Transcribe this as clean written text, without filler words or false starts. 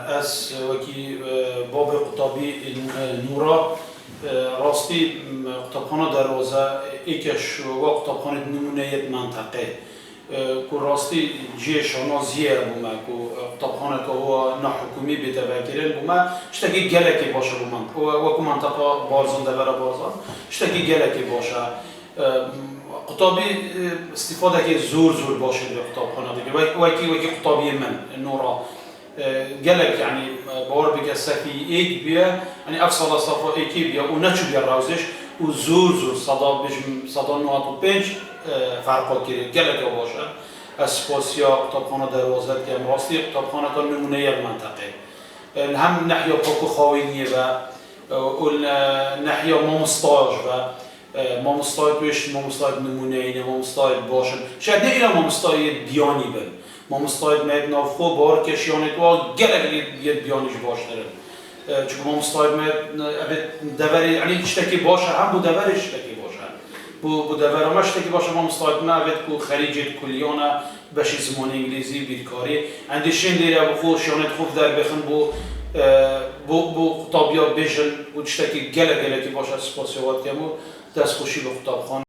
از وکی باب قطابی نورا راستی قطابخانه دروازه ایکش و قطابخانه نمونه منطقه که راستی جیه شانازیه بومه که قطابخانه که هو نحکومی بتوکرین بومه اشتاکی گلکی باشه بومه و که منطقه بارزان دوره بارزان اشتاکی گلکی باشه قطابی استفاده که زور باشه به قطابخانه دیگه وکی قطابی من نورا گلک یعنی باور بگه سفی ایک بیا یعنی افصال صفا ایکی بیا و نچو بیا راوزش و زور صدا 95 فرقا کرد گلک باشه اسپاسیا قطابخانه دروازه که راستی قطابخانه که نمونه منطقه هم ناحیه پاکو خوینیه و ناحیه مامستاج و مامستای توش مامستای نمونه اینه مامستای باشن شاید نه اینا مامستای بیانی بن مامستای مد نافخو بار کشیانه تو گله یه بیانیش باشتره چون مامستای مد دوری یعنی اشتکی باشه هم بو دورش اشتکی باشه بو دور ما اشتکی باشه مامستای مد کو خلیج کلیانه بهش زمان انگلیسی بیکاری اندیشین دیره بخو شیانه خوب در بخن بو قطابیا بیشن و اشتکی گله که باشه سپاسیات کمو دستخوشی به قطابخانه